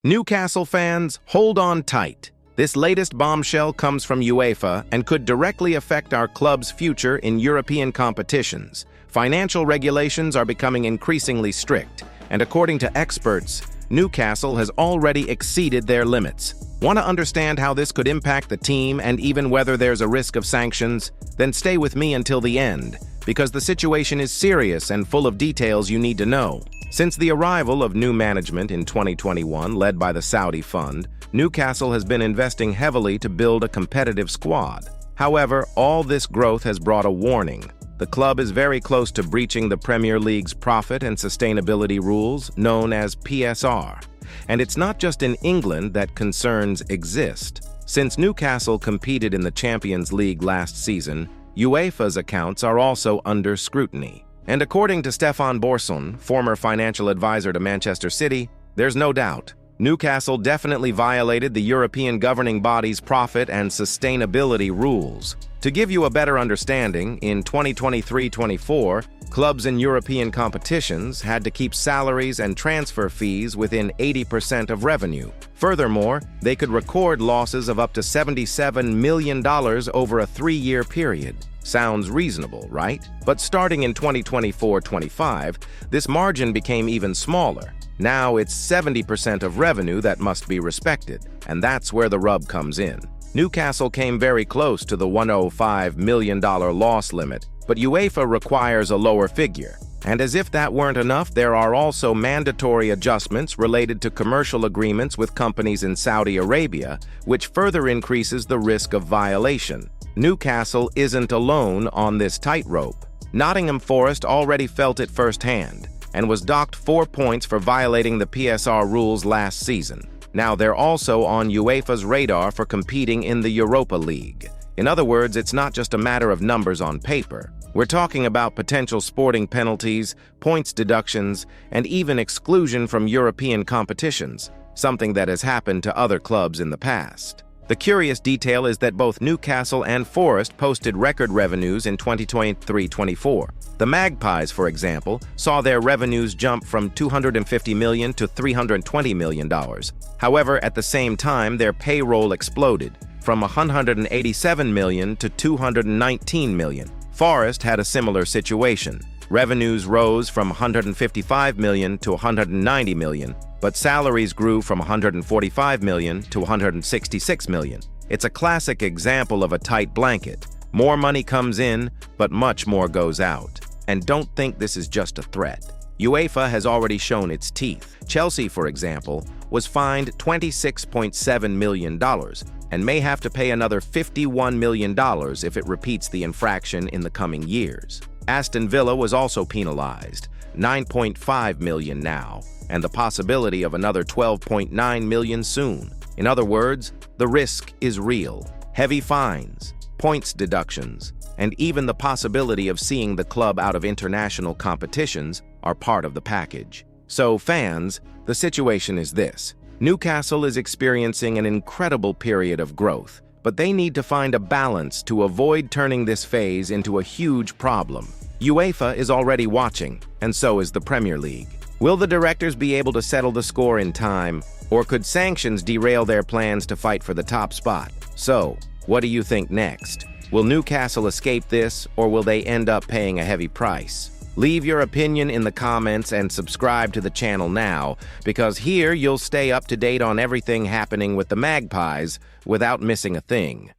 Newcastle fans, hold on tight. This latest bombshell comes from UEFA and could directly affect our club's future in European competitions. Financial regulations are becoming increasingly strict, and according to experts, Newcastle has already exceeded their limits. Want to understand how this could impact the team and even whether there's a risk of sanctions? Then stay with me until the end, because the situation is serious and full of details you need to know. Since the arrival of new management in 2021, led by the Saudi fund, Newcastle has been investing heavily to build a competitive squad. However, all this growth has brought a warning. The club is very close to breaching the Premier League's profit and sustainability rules, known as PSR. And it's not just in England that concerns exist. Since Newcastle competed in the Champions League last season, UEFA's accounts are also under scrutiny. And according to Stefan Borson, former financial advisor to Manchester City, there's no doubt Newcastle definitely violated the European governing body's profit and sustainability rules. To give you a better understanding, in 2023-24, clubs in European competitions had to keep salaries and transfer fees within 80% of revenue. Furthermore, they could record losses of up to $77 million over a 3-year period. Sounds reasonable, right? But starting in 2024-25, this margin became even smaller. Now it's 70% of revenue that must be respected, and that's where the rub comes in. Newcastle came very close to the $105 million loss limit, but UEFA requires a lower figure. And as if that weren't enough, there are also mandatory adjustments related to commercial agreements with companies in Saudi Arabia, which further increases the risk of violation. Newcastle isn't alone on this tightrope. Nottingham Forest already felt it firsthand and was docked 4 points for violating the PSR rules last season. Now they're also on UEFA's radar for competing in the Europa League. In other words, it's not just a matter of numbers on paper. We're talking about potential sporting penalties, points deductions, and even exclusion from European competitions, something that has happened to other clubs in the past. The curious detail is that both Newcastle and Forest posted record revenues in 2023-24. The Magpies, for example, saw their revenues jump from $250 million to $320 million. However, at the same time, their payroll exploded from $187 million to $219 million. Forest had a similar situation. Revenues rose from $155 million to $190 million, but salaries grew from $145 million to $166 million. It's a classic example of a tight blanket. More money comes in, but much more goes out. And don't think this is just a threat. UEFA has already shown its teeth. Chelsea, for example, was fined $26.7 million and may have to pay another $51 million if it repeats the infraction in the coming years. Aston Villa was also penalized, $9.5 million now, and the possibility of another $12.9 million soon. In other words, the risk is real. Heavy fines, points deductions, and even the possibility of seeing the club out of international competitions are part of the package. So fans, the situation is this. Newcastle is experiencing an incredible period of growth, but they need to find a balance to avoid turning this phase into a huge problem. UEFA is already watching, and so is the Premier League. Will the directors be able to settle the score in time, or could sanctions derail their plans to fight for the top spot? So, what do you think next? Will Newcastle escape this, or will they end up paying a heavy price? Leave your opinion in the comments and subscribe to the channel now, because here you'll stay up to date on everything happening with the Magpies without missing a thing.